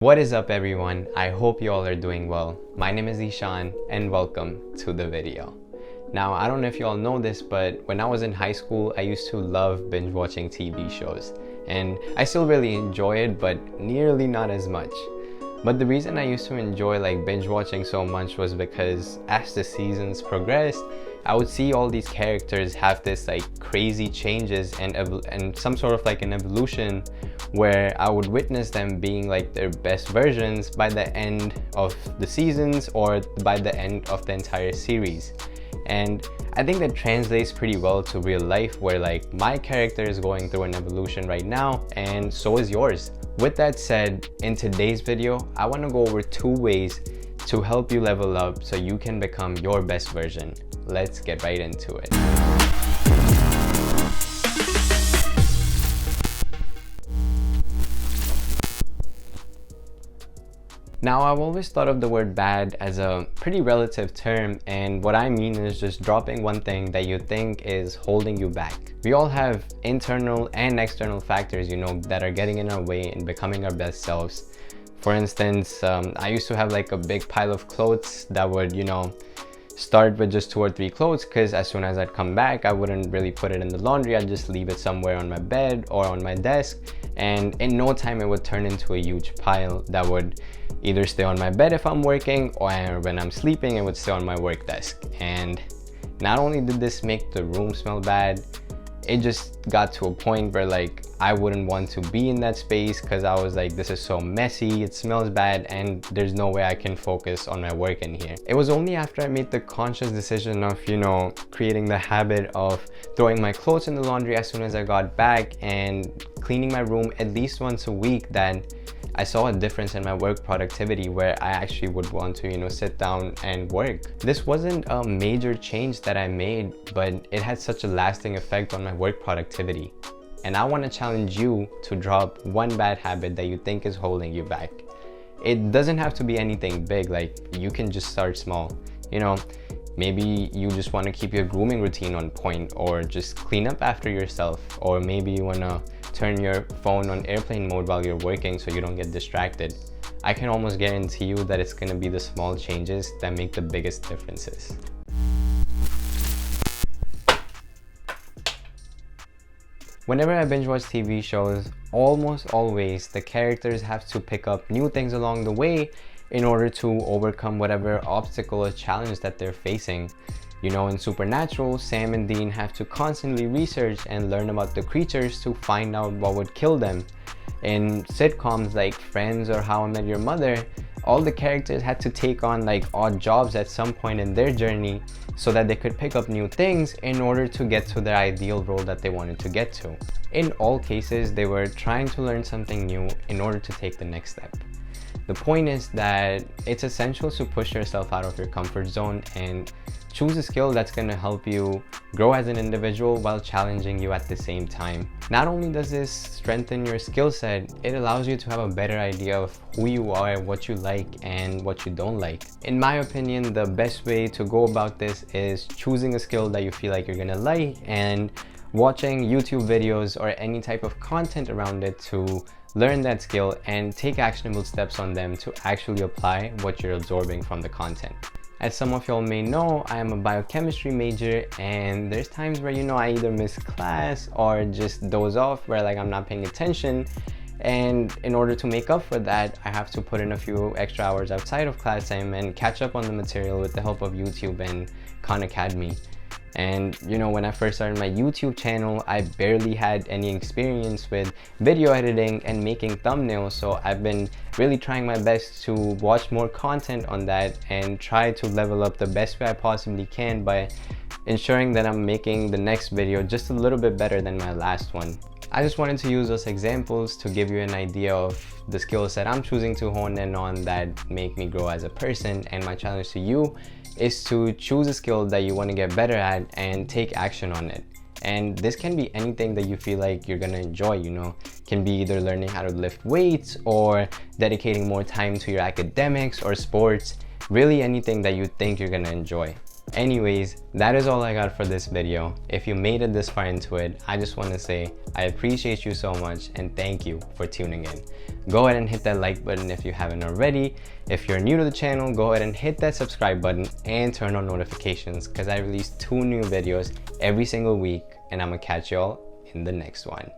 What is up everyone? I hope you all are doing well. My name is Ishaan and welcome to the video. Now, I don't know if you all know this, but when I was in high school, I used to love binge watching TV shows. And I still really enjoy it, but nearly not as much. But the reason I used to enjoy binge watching so much was because as the seasons progressed, I would see all these characters have this crazy changes and some sort of an evolution where I would witness them being their best versions by the end of the seasons or by the end of the entire series. And I think that translates pretty well to real life, where my character is going through an evolution right now and so is yours. With that said, in today's video, I want to go over 2 ways to help you level up so you can become your best version. Let's get right into it. Now, I've always thought of the word bad as a pretty relative term, and what I mean is just dropping one thing that you think is holding you back. We all have internal and external factors, that are getting in our way in becoming our best selves. For instance, I used to have a big pile of clothes that would, start with just 2 or 3 clothes, because as soon as I'd come back, I wouldn't really put it in the laundry. I'd just leave it somewhere on my bed or on my desk, and in no time it would turn into a huge pile that would either stay on my bed if I'm working, or when I'm sleeping it would stay on my work desk. And not only did this make the room smell bad, it just got to a point where I wouldn't want to be in that space, because I was this is so messy, it smells bad, and there's no way I can focus on my work in here. It was only after I made the conscious decision of creating the habit of throwing my clothes in the laundry as soon as I got back and cleaning my room at least once a week that I saw a difference in my work productivity, where I actually would want to sit down and work. This wasn't a major change that I made, but it had such a lasting effect on my work productivity. And I want to challenge you to drop one bad habit that you think is holding you back. It doesn't have to be anything big, you can just start small. Maybe you just want to keep your grooming routine on point, or just clean up after yourself, or maybe you want to turn your phone on airplane mode while you're working so you don't get distracted. I can almost guarantee you that it's going to be the small changes that make the biggest differences. Whenever I binge watch TV shows, almost always the characters have to pick up new things along the way in order to overcome whatever obstacle or challenge that they're facing. In Supernatural, Sam and Dean have to constantly research and learn about the creatures to find out what would kill them. In sitcoms like Friends or How I Met Your Mother, all the characters had to take on odd jobs at some point in their journey so that they could pick up new things in order to get to their ideal role that they wanted to get to. In all cases, they were trying to learn something new in order to take the next step. The point is that it's essential to push yourself out of your comfort zone and choose a skill that's going to help you grow as an individual while challenging you at the same time. Not only does this strengthen your skill set, it allows you to have a better idea of who you are, what you like, and what you don't like. In my opinion, the best way to go about this is choosing a skill that you feel like you're gonna like and watching YouTube videos or any type of content around it to learn that skill and take actionable steps on them to actually apply what you're absorbing from the content. As some of y'all may know, I am a biochemistry major, and there's times where I either miss class or just doze off, where I'm not paying attention. And in order to make up for that, I have to put in a few extra hours outside of class time and catch up on the material with the help of YouTube and Khan Academy. And when I first started my YouTube channel, I barely had any experience with video editing and making thumbnails, so I've been really trying my best to watch more content on that and try to level up the best way I possibly can by ensuring that I'm making the next video just a little bit better than my last one. I just wanted to use those examples to give you an idea of the skills that I'm choosing to hone in on that make me grow as a person, and my challenge to you is to choose a skill that you want to get better at and take action on it. And this can be anything that you feel like you're gonna enjoy, can be either learning how to lift weights or dedicating more time to your academics or sports, really anything that you think you're gonna enjoy. Anyways, that is all I got for this video. If you made it this far into it, I just want to say I appreciate you so much and thank you for tuning in. Go ahead and hit that like button if you haven't already. If you're new to the channel, go ahead and hit that subscribe button and turn on notifications because I release 2 new videos every single week, and I'm gonna catch y'all in the next one.